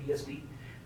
BSP।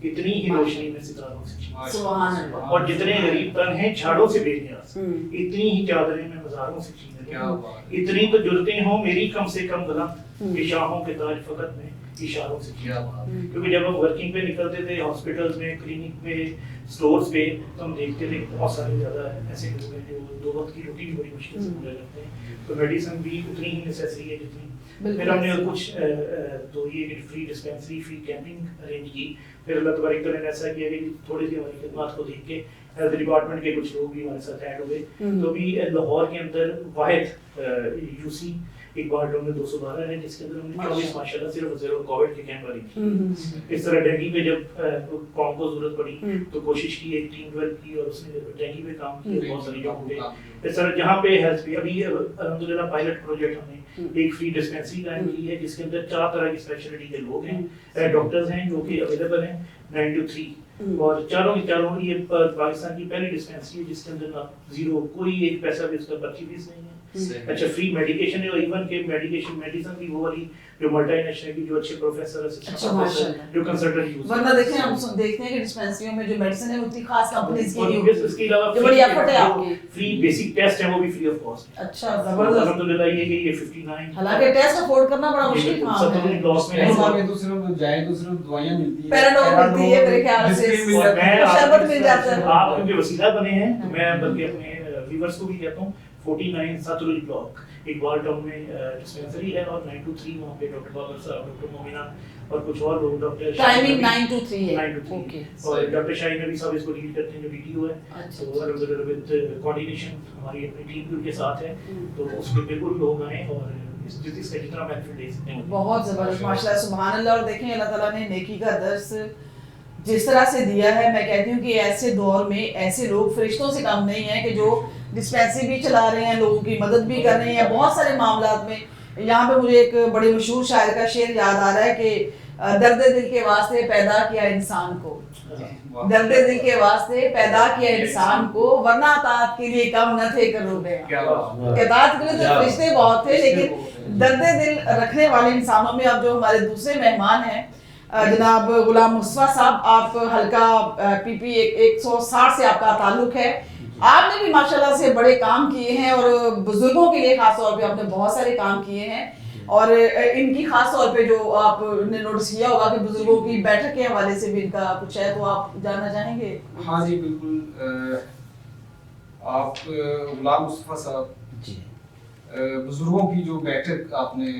اتنی ہی روشنی میں ستاروں سے چمکتی سبحان اللہ. اور جتنے غریب تن ہیں جھاڑوں سے بے نیاز اتنی ہی چادریں میں مزاروں سے چھین رہی اتنی تو جرتیں ہوں میری کم سے کم غلط کہ شاہوں کے تاج فقط میں اشاروں سے کیونکہ جب ہم ورکنگ پہ نکلتے تھے ہاسپٹلز میں کلینک پہ اسٹورز پہ تو ہم دیکھتے تھے کہ بہت سارے زیادہ ایسے لوگ ہیں جو 2 وقت کی روٹی بھی بڑی مشکل سے پورا کرتے ہیں تو میڈیسن بھی اتنی ہی نیسیسری ہے جتنی. پھر ہم نے کچھ تو یہ free dispensary free camping arrange کی. پھر اللہ تبارک تعالیٰ نے ایسا کیا کہ تھوڑی سی ہماری خدمات کو دیکھ کے ہیلتھ ڈپارٹمنٹ کے کچھ لوگ بھی ہمارے ساتھ ایڈ ہوئے تو بھی لاہور کے اندر واحد یو سی اقبال ٹاؤن میں 212 ہے جس کے اندر ہم نے 24 ماشاء اللہ صرف زیرو کووڈ کے کیمپ والی. اس طرح ڈینگی پہ جب قوم کو ضرورت پڑی تو کوشش کی ایک ٹیم ڈیولپ کی اور اس نے ڈینگی پہ کام کیا بہت ساری جگہوں پہ. اس طرح جہاں پہ ہیلتھ پہ ابھی الحمدللہ پائلٹ پروجیکٹ ہم نے ایک فری ڈسپینسری قائم کی ہے جس کے اندر 4 طرح کی اسپیشلٹی کے لوگ ہیں ڈاکٹرز ہیں جو کہ اویلیبل ہیں 9 to 3 اور چاروں کی چاروں یہ پاکستان کی پہلی ڈسپینسری ہے جس کے اندر زیرو کوئی ایک پیسہ بھی اس کا پرچی فیس نہیں ہے. اچھا فری میڈیکیشن ہے اور ایون کہ میڈیسن بھی وہ والی جو ملٹی نیشنل کی جو اچھے پروفیسر اسسٹنٹ جو کنسلٹنٹ یوز ورنہ دیکھیں ہم دیکھتے ہیں کہ ڈسپینسریوں میں جو میڈیسن ہے اتنی خاص کمپنیز کی نہیں ہوتی. اس کے علاوہ جو بڑی ایفرٹ ہے آپ کی فری بیسک ٹیسٹ ہیں وہ بھی فری آف کاسٹ. اچھا زبردست. الحمدللہ یہ 59 حالانکہ ٹیسٹ افورڈ کرنا بڑا مشکل کام ہے. کلاس میں تو صرف جائیں تو صرف دوائیاں ملتی ہیں پیراڈول ملتی ہے میرے خیال سے شربت مل جاتا ہے. آپ کیونکہ وسیلہ بنے ہیں تو میں بلکہ اپنے ویورز کو بھی کہتا ہوں 49 ساتروج بلاک اقبال ٹاؤن میں ڈسپینسری ہے اور 9 to 3 وہاں پہ ڈاکٹر بابر صاحب ڈاکٹر مومنہ اور کچھ اور لوگ ڈاکٹر ٹائمنگ 9 to 3 ہے. 9 to 3 اوکے. اور ڈاکٹر شاہین نبی صاحب اس کو ڈیل کرتے ہیں جو ویڈیو ہے تو الحمدللہ وتھ کوارڈینیشن ہماری اپنی ٹیم بھی ان کے ساتھ ہے تو اس میں بالکل لوگ آئیں اور اس کا جتنا بینیفٹ لے سکتے ہیں. بہت زبردست ماشاءاللہ سبحان اللہ. اور دیکھیں اللہ تعالیٰ نے نیکی کا درس جس طرح سے دیا ہے میں کہتی ہوں کہ ایسے دور میں ایسے لوگ فرشتوں سے کم نہیں ہیں کہ جو ڈسپینسری بھی چلا رہے ہیں لوگوں کی مدد بھی کر رہے ہیں بہت سارے معاملات میں. یہاں پہ مجھے ایک بڑی مشہور شاعر کا شعر یاد آ رہا ہے کہ درد دل کے واسطے پیدا کیا انسان کو درد دل کے واسطے پیدا کیا انسان کو ورنہ اطاعت کے لیے کم نہ تھے کروڑے. اطاعت کے لیے تو فرشتے بہت تھے لیکن درد دل رکھنے والے انسانوں میں اب جو ہمارے دوسرے مہمان ہیں جناب غلام مصطفیٰ صاحب آپ حلقہ پی پی 160 سے آپ کا تعلق ہے. آپ نے بھی ماشاءاللہ سے بڑے کام کیے ہیں اور بزرگوں کے لیے خاص طور پہ آپ نے بہت سارے کام کیے ہیں اور ان کی خاص طور پہ جو آپ نے نوٹس کیا ہوگا کہ بزرگوں کی بیٹھک کے حوالے سے بھی ان کا کچھ ہے تو آپ جاننا چاہیں گے. ہاں جی بالکل. آپ غلام مصطفیٰ صاحب جی بزرگوں کی جو بیٹھک آپ نے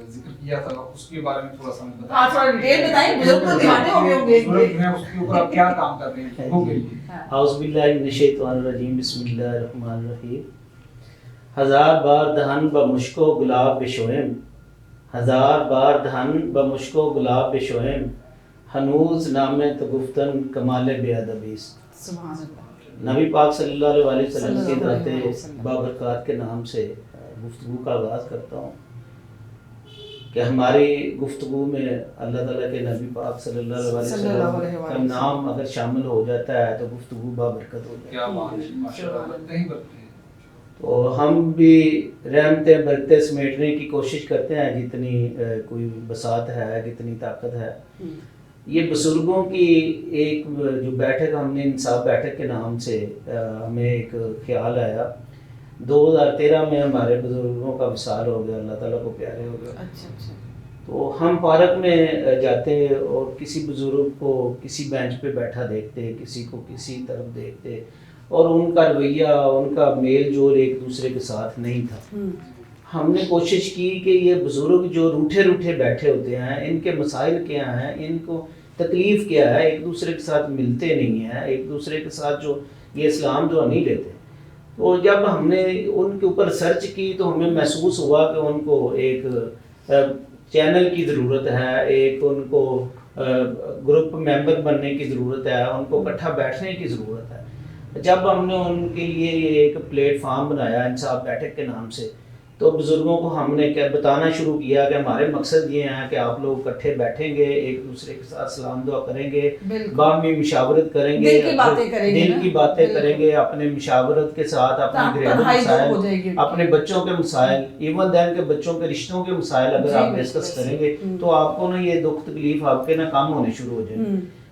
ذکر کیا تھا اس کے بارے میں تھوڑا سا ہمیں بتائیں. ہاں تھوڑا ڈیٹیل بتائیں. بزرگ تو دیوانے ہو گئے ہوں گے اس کے اوپر آپ کیا کام کر رہے ہیں بزرگوں کے لیے. اعوذ باللہ من الشیطان الرجیم بسم اللہ الرحمن الرحیم. 1000 بار دہن بمشک و گلاب بشویم 1000 بار دہن بمشک و گلاب بشویم ہنوز نام تو گفتن کمال بے ادبی. سبحان اللہ. نبی پاک صلی اللہ علیہ وسلم کے ذات بابرکات کے نام سے گفتگو کا آغاز کرتا ہوں کہ ہماری گفتگو میں اللہ تعالیٰ کے نبی پاک صلی اللہ علیہ وسلم کا نام اگر شامل ہو جاتا ہے تو گفتگو بابرکت ہو جاتی ہے. تو ہم بھی رحمتیں برکتیں سمیٹنے کی کوشش کرتے ہیں جتنی کوئی بساط ہے جتنی طاقت ہے. یہ بزرگوں کی ایک جو بیٹھک ہم نے انصاف بیٹھک کے نام سے ہمیں ایک خیال آیا. 2013 میں ہمارے بزرگوں کا وصال ہو گیا. اللہ تعالیٰ کو پیارے ہو گیا. تو ہم پارک میں جاتے اور کسی بزرگ کو کسی بینچ پہ بیٹھا دیکھتے کسی کو کسی طرف دیکھتے اور ان کا رویہ ان کا میل جول ایک دوسرے کے ساتھ نہیں تھا. ہم نے کوشش کی کہ یہ بزرگ جو روٹھے روٹھے بیٹھے ہوتے ہیں ان کے مسائل کیا ہیں ان کو تکلیف کیا ہے ایک دوسرے کے ساتھ ملتے نہیں ہیں ایک دوسرے کے ساتھ جو یہ اسلام جو نہیں لیتے. تو جب ہم نے ان کے اوپر سرچ کی تو ہمیں محسوس ہوا کہ ان کو ایک چینل کی ضرورت ہے ایک ان کو گروپ ممبر بننے کی ضرورت ہے ان کو اکٹھا بیٹھنے کی ضرورت ہے. جب ہم نے ان کے لیے ایک پلیٹ فارم بنایا انصاف بیٹھک کے نام سے تو بزرگوں کو ہم نے کیا بتانا شروع کیا کہ ہمارے مقصد یہ ہیں کہ آپ لوگ اکٹھے بیٹھیں گے ایک دوسرے کے ساتھ سلام دعا کریں گے باہمی مشاورت کریں گے دل کی باتیں کریں گے اپنے مشاورت کے ساتھ اپنے گھریلو مسائل اپنے بچوں کے مسائل ایون دین کے بچوں کے رشتوں کے مسائل اگر آپ ڈسکس کریں گے تو آپ کو نا یہ دکھ تکلیف آپ کے نا کم ہونے شروع ہو جائیں گے.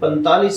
45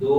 2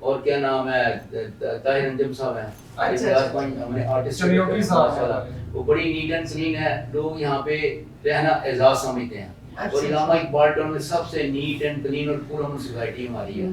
اور کیا نام ہے طاہر انجم صاحب ہیں, ہمارے آرٹسٹ چمیوٹی صاحب, وہ بڑی نیٹ اینڈ کلین ہے. لوگ یہاں پہ رہنا اعزاز سمجھتے ہیں. اور علامہ اقبال ٹاؤن میں سب سے نیٹ اینڈ کلین اور پرامن سوسائٹی ہماری ہے.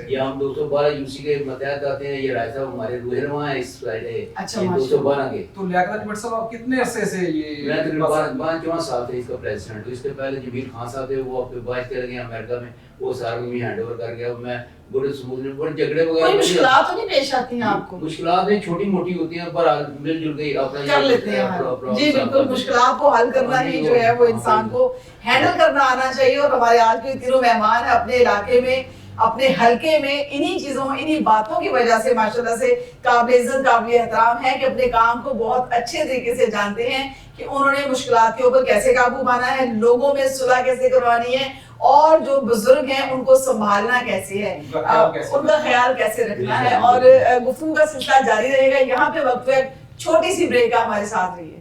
یہ ہم 212 یوسی کے متحد آتے ہیں. یہ رائے صاحب ہمارے روح رواں ہیں اس فرائیڈے 212 کے. تو لیاقت بٹ صاحب آپ کتنے عرصے سے یہ میں تقریباً 5-4 سال تھے اس کا پریزیڈنٹ. تو اس کے پہلے جمیل خان صاحب تھے, وہ آپ کے باعث کر گئے امریکہ میں, وہ سارا میں ہینڈ اوور کر گیا. میں بڑے سموتھ میں بڑے جھگڑے وغیرہ. کوئی مشکلات تو نہیں پیش آتی ہیں آپ کو؟ مشکلات نہیں, چھوٹی موٹی ہوتی ہیں پر مل جل کے اپنا کر لیتے ہیں. جی بالکل, مشکلات کو حل کرنا ہی جو ہے وہ انسان کو ہینڈل کرنا آنا چاہیے. اور ہمارے آج کے تینوں مہمان ہیں اپنے علاقے میں, اپنے حلقے میں انہی چیزوں انہی باتوں کی وجہ سے ماشاءاللہ سے قابل عزت قابل احترام ہے کہ اپنے کام کو بہت اچھے طریقے سے جانتے ہیں کہ انہوں نے مشکلات کے اوپر کیسے قابو پانا ہے, لوگوں میں صلح کیسے کروانی ہے, اور جو بزرگ ہیں ان کو سنبھالنا کیسے ہے, ان کا خیال کیسے رکھنا ہے. اور گفتگو کا سلسلہ جاری رہے گا. یہاں پہ وقت ہے چھوٹی سی بریک, کا ہمارے ساتھ رہیے.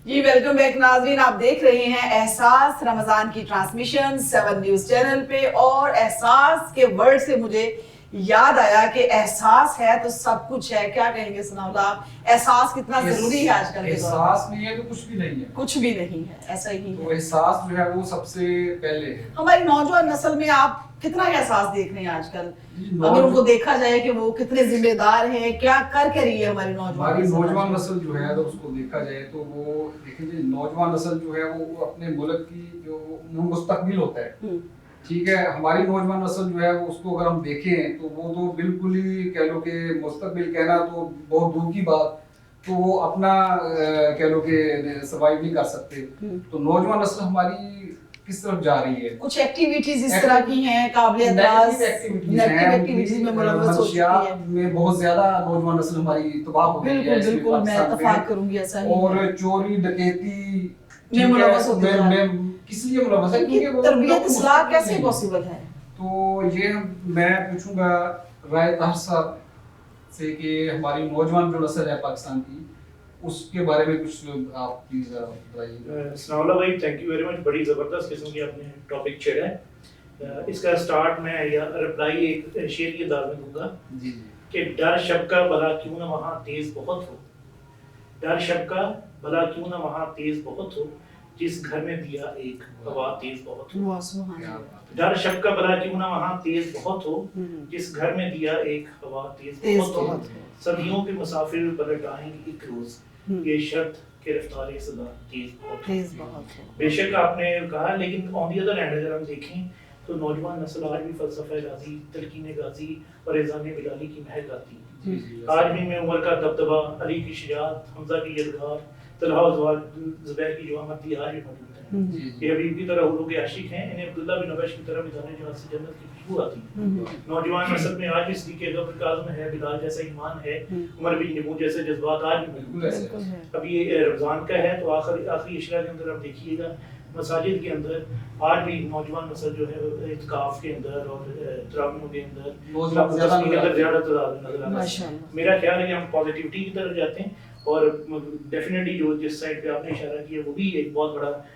جی ویلکم بیک ناظرین, آپ دیکھ رہے ہیں احساس رمضان کی ٹرانسمیشن 7 نیوز چینل پہ. اور احساس کے ورڈ سے مجھے یاد آیا کہ احساس ہے تو سب کچھ ہے. کیا کہیں گے ثناء اللہ آپ, احساس کتنا ضروری ہے آج کل کے دور میں؟ احساس نہیں ہے تو کچھ بھی نہیں ہے. کچھ بھی نہیں ہے, ایسا ہی تو ہے. احساس جو ہے وہ سب سے پہلے ہے. ہماری نوجوان نسل میں آپ کتنا احساس دیکھ رہے ہیں آج کل, اگر ان کو دیکھا جائے کہ وہ کتنے ذمہ دار ہیں, کیا کر رہی ہے ہماری نوجوان نسل جو ہے تو اس کو دیکھا جائے تو وہ دیکھیں جی, نوجوان نسل جو ہے وہ اپنے ملک کی جو مستقبل ہوتا ہے, ٹھیک ہے. ہماری نوجوان نسل جو ہے وہ اس کو اگر ہم دیکھیں تو وہ تو بالکل ہی کہہ لو کہ مستقبل کہنا تو بہت دور کی بات, تو وہ اپنا کہہ لو کہ سروائیو نہیں کر سکتے. تو نوجوان نسل ہماری کس طرف جا رہی ہے؟ کچھ ایکٹیویٹیز اس طرح کی ہیں قابل اعتراض, نیگیٹو ایکٹیویٹیز میں ملوث ہو چکی ہے. میں بہت زیادہ نوجوان نسل ہماری تباہ ہو گئی ہے. بالکل میں اتفاق کروں گی, ایسا ہی اور چوری ڈکیتی میں ملوث ہوتی ہے. کس لیے ملوث ہے؟ کیونکہ تربیت اصلاح کیسے پاسبل ہے؟ تو یہ میں پوچھوں گا رائے طاہر صاحب سے کہ ہماری نوجوان جو نسل ہے پاکستان کی, اس کے بارے میں کچھ آپ پلیز بتائیے. ثناء اللہ بھائی تھینک یو ویری مچ, بڑی زبردست قسم کی آپ نے ٹاپک چھیڑا ہے. اس کا سٹارٹ میں یا رپلائی ایک شعر کی انداز میں دوں گا کہ ڈر شب کا بھلا کیوں نہ وہاں تیز بہت ہو, ڈر شب کا بھلا کیوں نہ وہاں تیز بہت ہو, جس گھر میں دیا ایک ہوا تیز بہت ہو. ڈر شب کا بھلا کیوں نہ وہاں تیز بہت ہو, جس گھر میں دیا ایک ہوا تیز بہت ہو. صدیوں کے مسافر پلٹ آئیں گے ایک روز, یہ شرط کہ رفتار صدا تیز بہت ہو. بے شک آپ نے کہا, لیکن آن دی ادر ہینڈ اگر ہم دیکھیں تو نوجوان نسل آج بھی فلسفہ غازی, تلقین غازی اور اذان بلالی کی مہک آتی ہے. آج بھی میں عمر کا دبدبہ, علی کی شجاعت, حمزہ کی یلغار, طلحہ زبیر کی جو آمدی آج بھی موجود ہے. یہ حبیب کی طرح حوروں کے عاشق ہیں, انہیں عبداللہ بن عبیش کی طرح میدان جہاد سے جنت کی خوشبو آتی ہے. نوجوان نسل میں آج بھی صدیق غبر کاظم ہے, بلال جیسا ایمان ہے, عمر بن نمو جیسے جذبات آج بھی موجود ہیں. اب یہ رمضان کا ہے تو آخری اشرا کے اندر آپ دیکھیے گا مساجد کے اندر آج بھی نوجوان نسل جو ہے اعتکاف کے اندر اور تراویحوں کے اندر زیادہ تعداد نظر آتی ہے. میرا خیال ہے کہ ہم پازیٹیوٹی کی طرف جاتے ہیں, اور ڈیفینیٹلی جو جس سائڈ پہ آپ نے اشارہ کیا وہ بھی ایک بہت بڑا ہے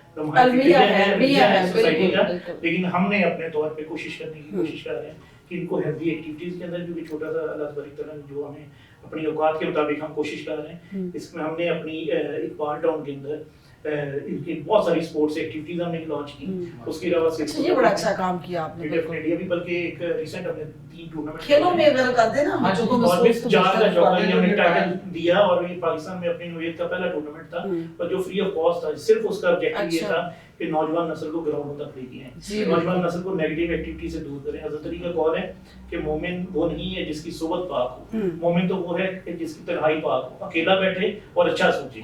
سوسائٹی کا, لیکن ہم نے اپنے طور پہ کوشش کرنے کی کوشش کر رہے ہیں کہ ان کو ہیلدی ایکٹیویٹیز کے اندر جو بھی چھوٹا سا اللہ تبارک تعالیٰ نے جو ہمیں اپنی اوقات کے مطابق ہم کوشش کر رہے ہیں. اس میں ہم نے اپنی اقبال ٹاؤن کے اندر ان کی بہت ساری سپورٹس ایکٹیویٹیز ہم نے لانچ کی. اس کے علاوہ سے یہ بڑا اچھا کام کیا آپ نے. ڈیفینیٹلی ابھی بلکہ ایک ریسنٹ ہم نے 3 ٹورنامنٹ کھیلوں میں اگر کرتے نا بچوں کو مسعود جان کا چوکا ہم نے ٹائٹل دیا, اور یہ پاکستان میں اپنی نوعیت کا پہلا ٹورنامنٹ تھا, اور جو فری آف کاسٹ تھا. صرف اس کا آبجیکٹو یہ تھا کہ نوجوان نسل کو گراؤنڈوں تک لے کے آئیں, نوجوان نسل کو نیگیٹو ایکٹیویٹی سے دور کریں. حضرت علی کا قول ہے کہ مومن وہ نہیں ہے جس کی صحبت پاک ہو, مومن تو وہ ہے کہ جس کی تنہائی پاک ہو, اکیلا بیٹھے اور اچھا سوچے.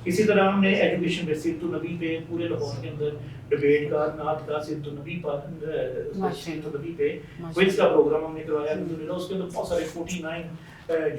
اسی طرح ہم نے ایجوکیشن پہ سیرت النبی پہ پورے لاہور کے اندر ڈبیٹ کا, نعت کا, سیرت النبی پہ کوئز کا پروگرام ہم نے کروایا. الحمدللہ اس کے اندر بہت سارے 49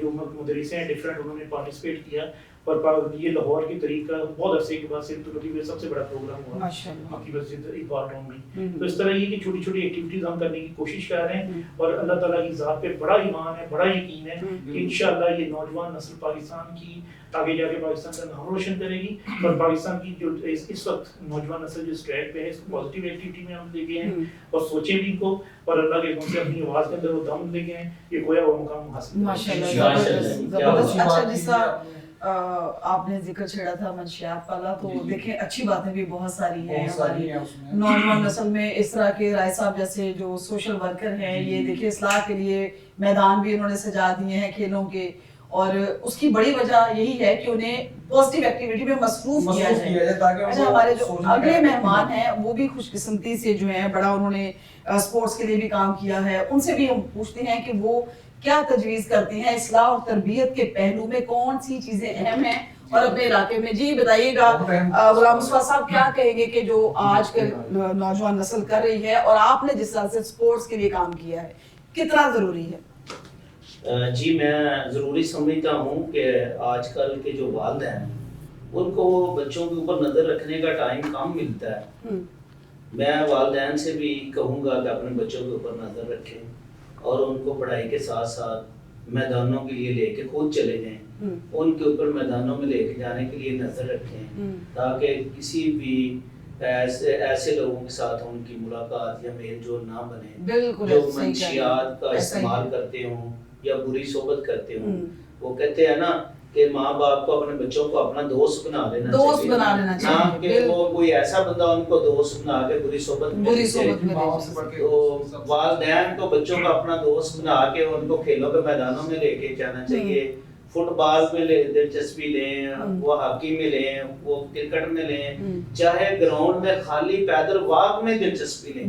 جو مدرسیں ہیں ڈفرینٹ, انہوں نے پارٹیسپیٹ کیا, اور یہ لاہور کی تحریک کا بہت عرصے کے بعد صرف کبھی میں سب سے بڑا پروگرام ہوا ماشاءاللہ آپ کی مسجد اقبال ٹاؤن میں. تو اس طرح یہ کہ چھوٹی چھوٹی ایکٹیویٹیز ہم کرنے کی کوشش کر رہے ہیں اور اللہ تعالیٰ کی ذات پہ بڑا ایمان ہے, بڑا یقین ہے کہ انشاءاللہ یہ نوجوان نسل پاکستان کی آگے جا کے پاکستان کا نام روشن کرے گی. اور پاکستان کی جو اس وقت نوجوان نسل جو اس ٹریک پہ ہے اس کو پازیٹیو ایکٹیویٹی میں ہم لے گئے ہیں اور سوچیں بھی ان کو اور اللہ کے حکم سے اپنی آواز کے اندر وہ دم لے گئے ہیں, یہ گویا وہ مقام حاصل ماشاءاللہ زبردست. اچھا جس طرح آپ نے ذکر چھیڑا تھا منشیات والا, تو دیکھیں اچھی باتیں بھی بہت ساری ہیں ہماری نوجوان نسل میں. اس طرح کے رائے صاحب جیسے جو سوشل ورکر ہیں, یہ دیکھیں اصلاح کے لیے میدان بھی انہوں نے سجا دیے ہیں کھیلوں کے, اور اس کی بڑی وجہ یہی ہے کہ انہیں پازیٹیو ایکٹیویٹی میں مصروف کیا جائے. اچھا ہمارے جو اگلے مہمان ہیں وہ بھی خوش قسمتی سے جو ہیں بڑا انہوں نے اسپورٹس کے لیے بھی کام کیا ہے, ان سے بھی ہم پوچھتے ہیں کہ وہ کیا تجویز کرتے ہیں اصلاح اور تربیت کے پہلو میں, کون سی چیزیں اہم ہیں اور اپنے علاقے میں. جی بتائیے گا غلام مصطفیٰ صاحب, کیا کہیں گے کہ جو آج کل نوجوان نسل کر رہی ہے اور آپ نے جس طرح سے اسپورٹس کے لیے کام کیا ہے کتنا ضروری ہے؟ جی میں ضروری سمجھتا ہوں کہ آج کل کے جو والدین ان کو بچوں کے اوپر نظر رکھنے کا ٹائم کم ملتا ہے. میں والدین سے بھی کہوں گا کہ اپنے بچوں کے اوپر نظر رکھیں اور ان کو پڑھائی کے ساتھ ساتھ میدانوں کے لیے لے کے خود چلے جائیں, ان کے اوپر میدانوں میں لے کے جانے کے لیے نظر رکھیں تاکہ کسی بھی ایسے لوگوں کے ساتھ ان کی ملاقات یا میل جول نہ بنے جو منشیات کا استعمال کرتے ہوں یا بری صحبت کرتے ہوں. وہ کہتے ہیں نا کہ ماں باپ کو اپنے بچوں کو اپنا دوست بنا لینا چاہیے, نہ کہ وہ کوئی ایسا بندہ ان کو دوست بنا کے بری صحبت میں. تو والدین کو بچوں کو اپنا دوست بنا کے ان کو کھیلوں کے میدانوں میں لے کے جانا چاہیے. فٹ بال میں دلچسپی لیں, وہ ہاکی میں لیں, وہ کرکٹ میں لیں, چاہے گراؤنڈ میں خالی پیدل واک میں دلچسپی لیں.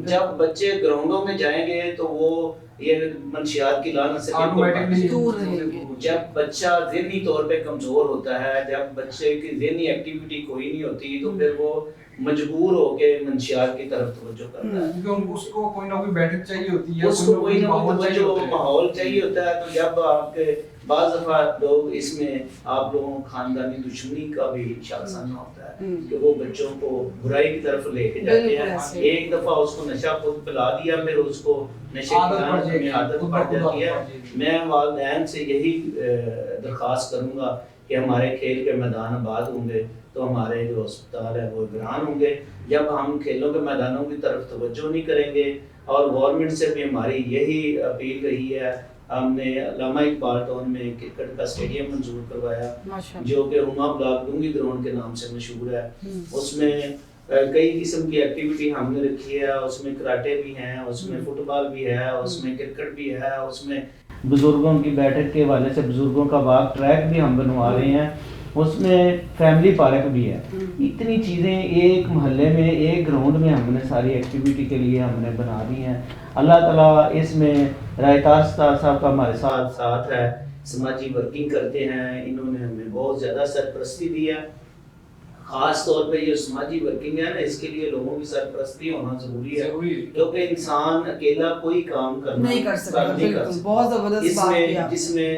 جب بچے گراؤنڈوں میں جائیں گے تو وہ یہ منشیات کی لعنت سے دور رہیں گے. جب بچہ ذہنی طور پہ کمزور ہوتا ہے, جب بچے کی ذہنی ایکٹیویٹی کوئی نہیں ہوتی تو پھر وہ مجبور ہو کے منشیات کی طرف توجہ کرتا ہے, کیونکہ اس کو کوئی نہ کوئی بیٹھک چاہیے ہوتی ہے, اس کو کوئی نہ کوئی ماحول چاہیے ہوتا ہے. تو جب آپ کے بعض دفعہ لوگ اس میں آپ لوگوں کو خاندانی دشمنی کا بھی شاید سامنا ہوتا ہے کہ وہ بچوں کو برائی کی طرف لے کے جاتے ہیں. ایک دفعہ اس کو نشہ خود پلا دیا, پھر اس کو نشے کی عادت پڑ جاتی ہے. میں والدین سے یہی درخواست کروں گا کہ ہمارے کھیل کے میدان آباد ہوں گے تو ہمارے جو ہسپتال ہے وہ ویران ہوں گے. جب ہم کھیلوں کے میدانوں کی طرف توجہ نہیں کریں گے, اور گورنمنٹ سے بھی ہماری یہی اپیل رہی ہے, ہم نے علامہ اقبال ٹاؤن میں کرکٹ کا اسٹیڈیم منظور کروایا جو کہ ہما بلاک ڈونگی گراؤنڈ کے نام سے مشہور ہے. اس میں کئی قسم کی ایکٹیویٹی ہم نے رکھی ہے, اس میں کراٹے بھی ہیں, اس میں فٹ بال بھی ہے, اس میں کرکٹ بھی ہے, اس میں بزرگوں کی بیٹھک کے حوالے سے بزرگوں کا واک ٹریک بھی ہم بنوا رہے ہیں, اس میں فیملی پارک بھی ہے. اتنی چیزیں ایک محلے میں ایک گراؤنڈ میں ہم نے ساری ایکٹیویٹی کے لیے ہم نے بنا دی ہیں. اللہ تعالیٰ اس میں رائے صاحب کا ہمارے ساتھ ہے, سماجی ورکنگ کرتے ہیں, انہوں نے ہمیں بہت زیادہ سرپرستی دی ہے. خاص طور پہ یہ سماجی ورکنگ ہے نا, اس کے لیے لوگوں کی سرپرستی ہونا ضروری ہے کیونکہ انسان اکیلا کوئی کام نہیں کر سکتا. جس میں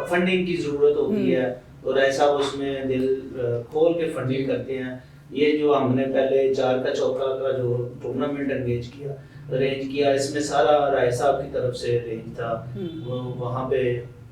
فنڈنگ کی ضرورت ہوتی ہے تو رائے صاحب اس میں دل کھول کے فنڈنگ کرتے ہیں. یہ جو ہم نے پہلے 4 کا چوکا کا جو ٹورنامنٹ ارینج کیا اس میں سارا رائے صاحب کی طرف سے ارینج تھا. وہاں پہ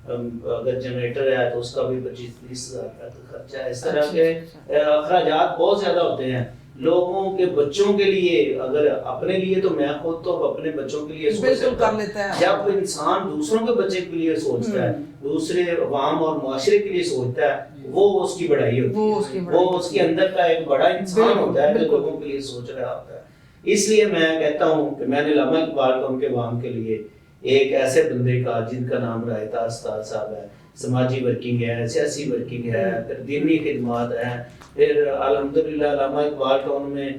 اگر جنریٹر ہے تو اس کا بھی 25-30 ہزار کا خرچہ ہے. اس طرح کے اخراجات بہت زیادہ ہوتے ہیں لوگوں کے بچوں کے لیے. اگر اپنے لیے تو میں خود تو اپنے بچوں کے لیے سوچتا ہوں, جب انسان دوسروں کے بچے کے لیے سوچتا ہے, دوسرے عوام اور معاشرے کے لیے سوچتا ہے, وہ اس کی بڑائی ہوتی ہے, وہ اس کے اندر کا ایک بڑا انسان ہوتا ہے جو لوگوں کے لیے سوچ رہا ہوتا ہے. اس لیے میں کہتا ہوں کہ میں نے علامہ اقبال ٹاؤن کے عوام کے لیے ایک ایسے بندے کا جن کا نام رائے استاد صاحب ہے, سماجی ورکنگ ہے, سیاسی ورکنگ ہے, پھر دینی خدمات ہیں, پھر الحمدللہ علامہ اقبال ٹاؤن میں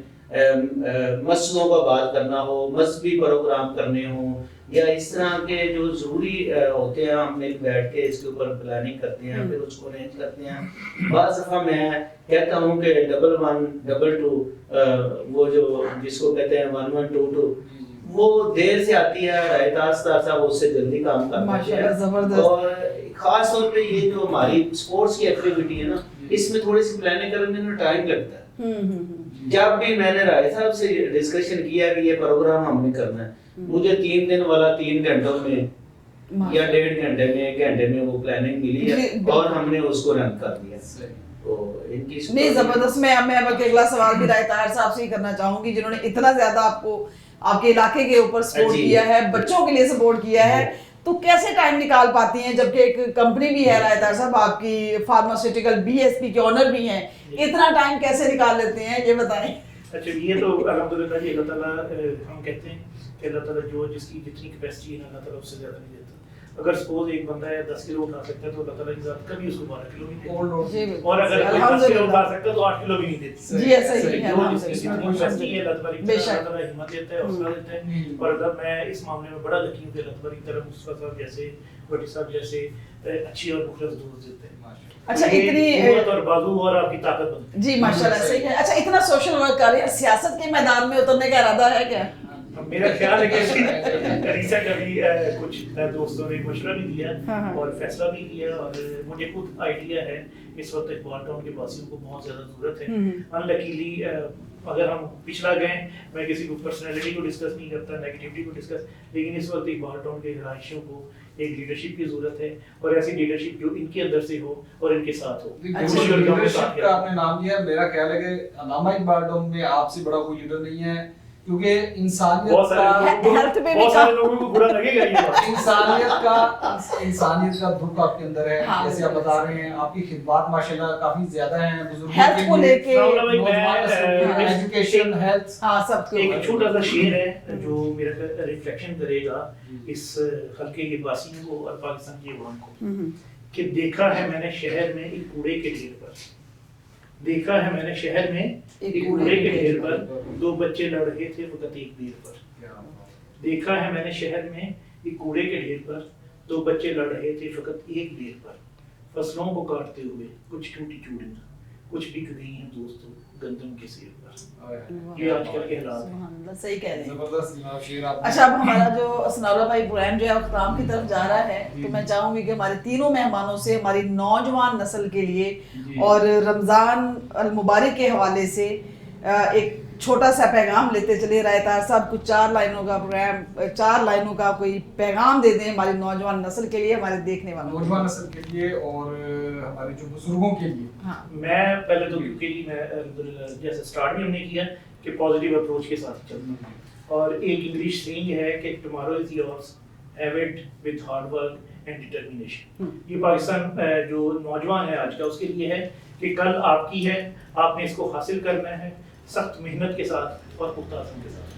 مسجدوں کا بات کرنا ہو, مذہبی پروگرام کرنے ہوں یا اس طرح کے جو ضروری ہوتے ہیں, ہم مل بیٹھ کے اس کے اوپر پلاننگ کرتے ہیں, پھر اس کو ارینج کرتے ہیں. بعض دفعہ میں کہتا ہوں کہ 11-12 وہ جو جس کو کہتے ہیں 1122 وہ دیر سے آتی ہے, رائے استاد صاحب اس سے جلدی کام کرتے ہیں. اور خاص طور پہ یہ جو ہماری اسپورٹس کی ایکٹیویٹی ہے نا، اس میں تھوڑی سی پلاننگ کرنے میں ٹائم لگتا ہے. جب بھی میں نے رائے صاحب سے ڈسکشن کیا کہ یہ پروگرام ہم نے کرنا ہے، مجھے 3 دن والا 3 گھنٹوں میں یا 1.5 گھنٹے میں 1 گھنٹے میں وہ پلاننگ ملی ہے اور ہم نے اس کو رن کر دیا. نہیں زبردست. میں بلکہ اگلا سوال بھی رائے طاہر صاحب سے ہی کرنا چاہوں گی، جنہوں نے اتنا زیادہ آپ کو آپ کے علاقے کے اوپر سپورٹ کیا ہے، بچوں کے لیے سپورٹ کیا ہے، تو کیسے ٹائم نکال پاتی ہیں جبکہ ایک کمپنی بھی ہے رائے طاہر صاحب آپ کی فارماسیوٹیکل BSP کے آنر بھی ہیں، اتنا ٹائم کیسے نکال لیتے ہیں یہ بتائیں. اچھا یہ تو الحمدللہ جی اللہ تعالیٰ ہم کہتے ہیں کہ اللہ تعالیٰ جو جس کی جتنی کیپیسٹی ہے اللہ تعالیٰ اس سے زیادہ نہیں دیتا. اگر سپوز ایک بندہ ہے 10 کلو اٹھا سکتا ہے تو اللہ تعالیٰ کی ذات کبھی اس کو 12 کلو نہیں دیتا، اور اگر کوئی 10 کلو اٹھا سکتا ہے تو 8 کلو بھی نہیں دیتا. جی ایسا ہی ہے، جو جس کی جتنی کیپیسٹی ہے اللہ تعالیٰ ہمت دیتا ہے، حوصلہ دیتا ہے. اور اگر میں اس معاملے میں بڑا یقین کہ اللہ تعالیٰ کی طرف مصطفیٰ صاحب جیسے بٹی صاحب جیسے اچھی اور مخلص دوست دیتے ہیں. اچھا اتنی قوت اور بازو اور آپ کی طاقت بنتی ہے. جی ماشاءاللہ صحیح ہے. اچھا اتنا سوشل ورک کر رہے ہیں، سیاست کے میدان میں اترنے کا ارادہ ہے کیا؟ میرا خیال ہے کہ ریسنٹ ابھی کچھ دوستوں نے مشورہ بھی دیا اور فیصلہ بھی کیا، اور مجھے خود آئیڈیا ہے اس وقت اقبال ٹاؤن کے باسیوں کو بہت زیادہ ضرورت ہے. ان لکیلی اگر ہم پچھلا گئے، میں کسی کو پرسنالٹی کو ڈسکس نہیں کرتا، نیگیٹیوٹی کو ڈسکس، لیکن اس وقت اقبال ٹاؤن کے رہائشیوں کو ایک لیڈرشپ کی ضرورت ہے، اور ایسی لیڈرشپ جو ان کے اندر سے ہو اور ان کے ساتھ ہو. لیڈرشپ کا آپ نے نام لیا، میرا خیال ہے کہ علامہ اقبال ٹاؤن میں آپ سے بڑا کوئی لیڈر نہیں ہے، کیونکہ انسانیت کا دکھ آپ کے اندر ہے. جیسے آپ بتا رہے ہیں آپ کی خدمات ماشاءاللہ کافی زیادہ ہیں بزرگوں کے لیے، ایجوکیشن، ہیلتھ، سب. ایک چھوٹا سا شعر ہے جو میرا ریفلیکشن کرے گا اس حلقے کے باسیوں کو اور پاکستان کی عوام کو، کہ دیکھا ہے میں نے شہر میں ایک کوڑے کے ڈھیر پر، دیکھا ہے میں نے شہر میں ایک کوڑے کے ڈھیر پر 2 بچے لڑ رہے تھے فقط ایک دیر پر. دیکھا ہے میں نے شہر میں ایک کوڑے کے ڈھیر پر 2 بچے لڑ رہے تھے فقط ایک دیر پر. فصلوں کو کاٹتے ہوئے کچھ ٹوٹی چوڑیاں، کچھ بک گئی ہیں دوستوں گندم کے سیر پر. یہ آج کل کے حالات ہیں. صحیح کہہ رہے ہیں. اچھا اب ہمارا جو ثناءاللہ بھائی پروگرام جو ہے اختتام کی طرف جا رہا ہے، تو میں چاہوں گی کہ ہمارے تینوں مہمانوں سے ہماری نوجوان نسل کے لیے اور رمضان المبارک کے حوالے سے ایک چھوٹا سا پیغام لیتے چلے. رائے طاہر صاحب کچھ 4 لائنوں کا پروگرام، 4 لائنوں کا کوئی پیغام دے دیں ہماری نوجوان نسل کے لیے، ہمارے دیکھنے والوں نوجوان نسل کے لیے اور ہمارے جو بزرگوں کے لیے. میں پہلے تو کیونکہ جی میں جیسے اسٹارٹ بھی ہم نے کیا کہ پازیٹیو اپروچ کے ساتھ چلنا ہے، اور ایک انگلش سینگ ہے کہ tomorrow is yours, have it with hard work and determination. یہ پاکستان جو نوجوان ہے آج کا اس کے لیے ہے کہ کل آپ کی ہے، آپ نے اس کو حاصل کرنا ہے سخت محنت کے ساتھ اور پختہ عزم کے ساتھ.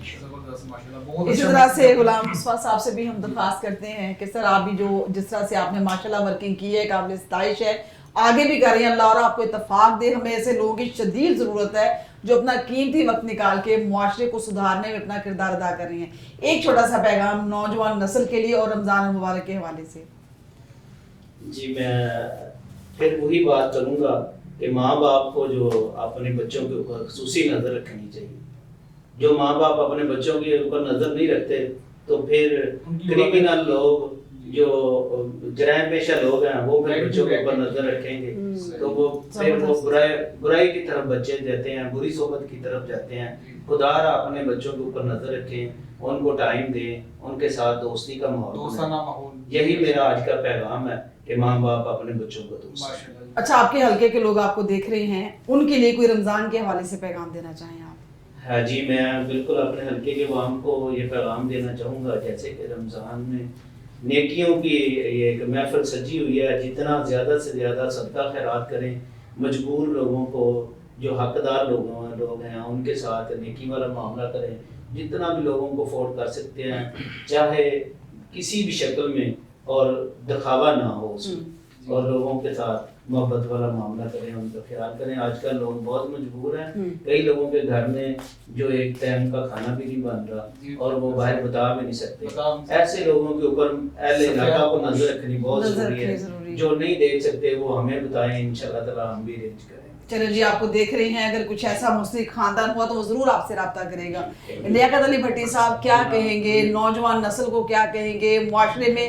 اسی طرح سے غلام مصطفیٰ صاحب سے بھی ہم درخواست کرتے ہیں کہ سر آپ بھی جو جس طرح سے آپ نے ماشاءاللہ ورکنگ کی ہے، قابل ستائش ہے، آگے بھی کریں، اللہ اور آپ کو اتفاق دے. ہمیں ایسے لوگوں کی شدید ضرورت ہے جو اپنا قیمتی وقت نکال کے معاشرے کو سدھارنے میں اپنا کردار ادا کر رہی ہیں. ایک چھوٹا سا پیغام نوجوان نسل کے لیے اور رمضان المبارک کے حوالے سے. جی میں پھر وہی بات کروں گا کہ ماں باپ کو جو اپنے بچوں کے اوپر خصوصی نظر رکھنی چاہیے. جو ماں باپ اپنے بچوں کے اوپر نظر نہیں رکھتے تو پھر کریمنل لوگ، جو جرائم پیشہ لوگ ہیں، وہ پھر بچوں کے اوپر نظر رکھیں گے تو وہ پھر وہ برائی کی طرف بچے جاتے ہیں، بری صحبت کی طرف جاتے ہیں. خدا را اپنے بچوں کے اوپر نظر رکھیں، ان کو ٹائم دیں، ان کے ساتھ دوستی کا ماحول. یہی میرا آج کا پیغام ہے کہ ماں باپ اپنے بچوں کو دوست. اچھا آپ کے حلقے کے لوگ آپ کو دیکھ رہے ہیں، ان کے لیے کوئی رمضان کے حوالے سے پیغام دینا چاہیں آپ؟ ہاں جی میں بالکل اپنے حلقے کے عوام کو یہ پیغام دینا چاہوں گا، جیسے کہ رمضان میں نیکیوں کی یہ ایک محفل سجی ہوئی ہے، جتنا زیادہ سے زیادہ صدقہ خیرات کریں، مجبور لوگوں کو، جو حقدار لوگ ہیں ان کے ساتھ نیکی والا معاملہ کریں، جتنا بھی لوگوں کو افورڈ کر سکتے ہیں، چاہے کسی بھی شکل میں، اور دکھاوا نہ ہو اس میں، اور لوگوں کے ساتھ محبت والا معاملہ کریں، ان کا خیال کریں. آج کل لوگ بہت مجبور ہیں، کئی لوگوں کے گھر میں جو ایک ٹائم کا کھانا بھی نہیں بن رہا اور وہ باہر بتا بھی نہیں سکتے. ایسے لوگوں کے اوپر اہل علاقہ کو نظر رکھنی بہت ضروری ہے. جو نہیں دیکھ سکتے وہ ہمیں بتائیں، انشاءاللہ تعالی ہم بھی ارینج کریں. چلے جی آپ کو دیکھ رہے ہیں، اگر کچھ ایسا مسلم خاندان ہوا تو وہ ضرور آپ سے رابطہ کرے گا. لیاقت علی بھٹی صاحب کیا کہیں گے، نوجوان نسل کو کیا کہیں گے، معاشرے میں